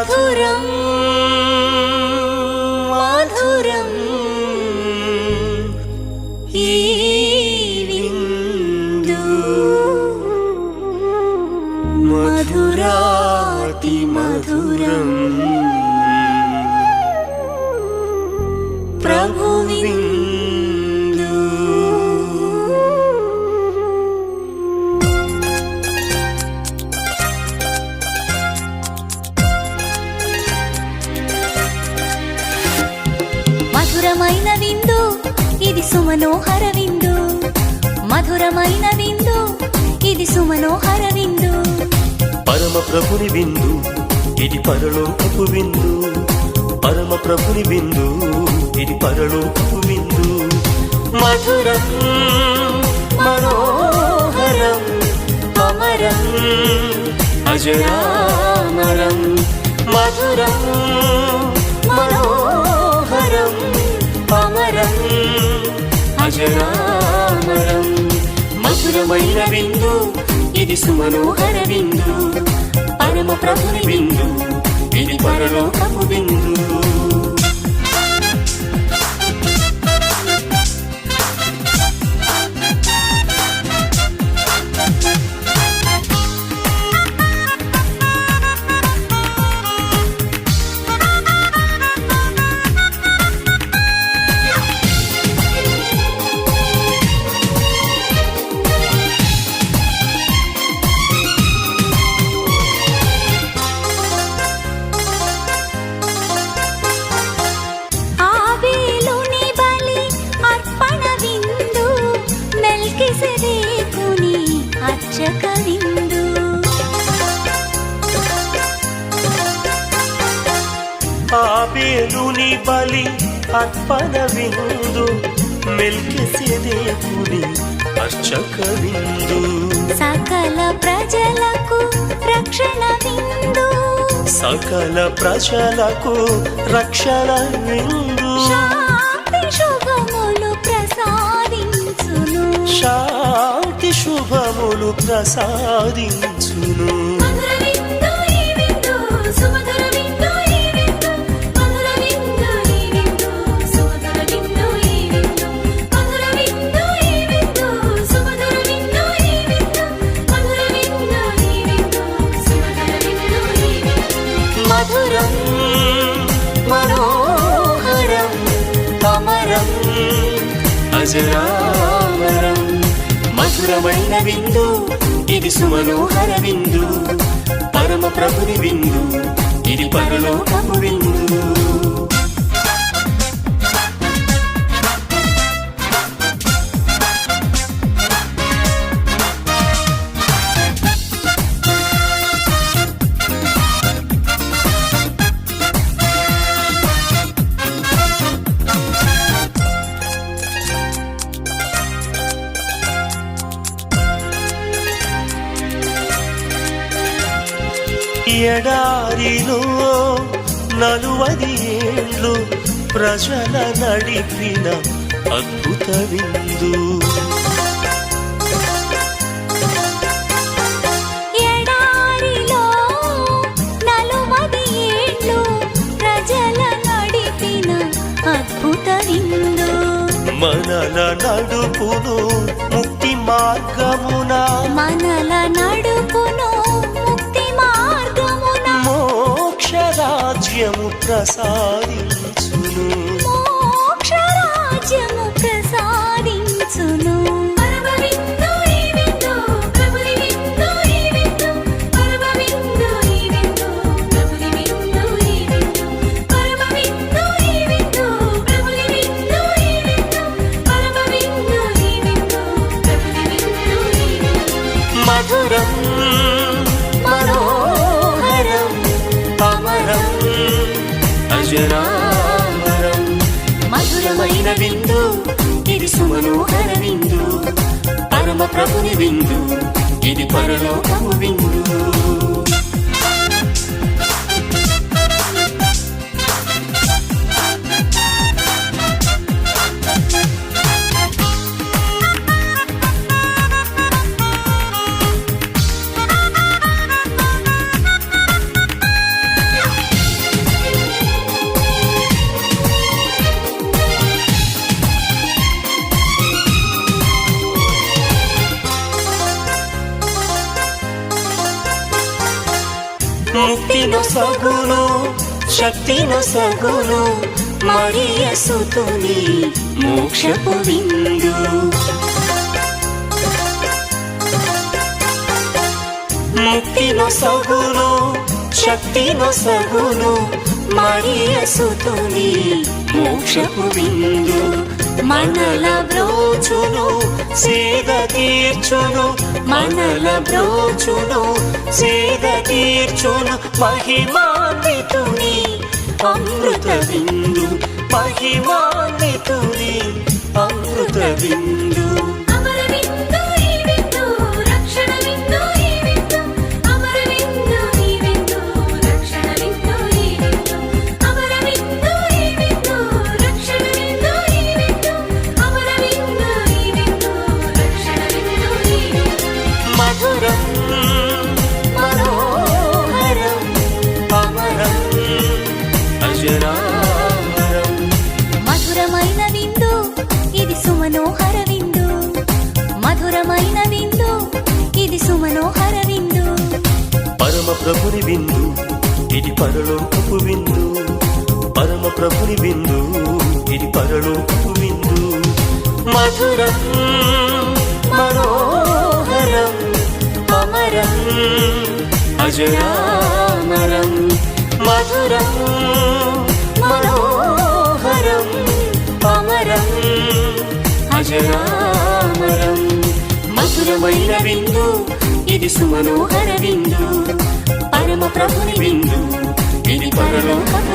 మధురం మధురం ఈ విందు మధురాతి మధురం ప్రభు విందు. మధురమైన విందు ఇది సుమనోహర విందు, మధురమైన విందు ఇది సుమనోహర విందు. పరమ ప్రభుని విందు ఇది పరలోకపు విందు, పరమ ప్రభుని విందు ఇది పరలోకపు విందు. మధురం మనోహరం అమరం అజరామరం, మధురం మనోహరం అమరం అజరామరం. మధురమైన విందు ఇది సుమనోహర విందు, పరమ ప్రభుని విందు ఇది పరలోకపు విందు. ఆబేలుని బలి అర్పణ విందు, మెల్కిసెదేకుని అర్చక విందు. సకల ప్రజలకు రక్షణ విందు, సకల ప్రజలకు రక్షణ విందు. శాంతి శుభములు ప్రసాదించును, శాంతి శుభములు ప్రసాదించును. మధురం మనోహరం అమరం అజరామరం. మధురమైన విందు ఇది సుమనోహర విందు, పరమ ప్రభుని విందు ఇది పరలోకపు విందు. ఎడారిలో 40 ఏళ్ళు ప్రజల నడిపిన అద్భుత విందు. ఎడారిలో 40 ఏళ్ళు ప్రజల నడిపిన అద్భుత విందు. మనల నడుపును ముక్తి మార్గమున, మనల నడుపును ముక్తి మార్గమున. మోక్ష రాజ్యము ప్రసాదించును, మోక్ష రాజ్యము ప్రసాదించును. మధురం మనోహరం అమరం అజరామరం. మధురమైన విందు ఇది సుమనోహర విందు, పరమ ప్రభుని విందు ఇది పరలోకపు విందు. ముక్తిను సగును శక్తిను సగును మరియ సుతుని మోక్షపు విందు. ముక్తిను సగును శక్తిను సగును మరియ సుతుని మోక్షపు విందు. మనల బ్రోచును సేద తీర్చును మనల బ్రోచును సేద తీర్చును మహిమాన్వితుని అమృత విందు. మహిమాన్వితుని అమృత విందు. అమర విందు ఈ విందు రక్షణ విందు ఈ విందు అమర విందు ఈ విందు రక్షణ విందు ఈ విందు అమర విందు ఈ విందు రక్షణ విందు ఈ విందు అమర విందు ఈ విందు రక్షణ విందు ఈ విందు. మధురం మనోహరం అమరం అజరామరం. మధురమైన విందు ఇది సుమనోహర విందు మధురమైన విందు ఇది సుమనోహర విందు. పరమ ప్రభుని విందు ఇది పరలోకపు విందు. పరమ ప్రభుని విందు ఇది పరలోకపు విందు. మధురం మనోహరం అమరం అజరామరం. మధురం మనోహరం అమరం అజరామరం. మధురమైన విందు ఇది సుమనోహర విందు. పరమ ప్రభుని విందు ఇది పరలోకపు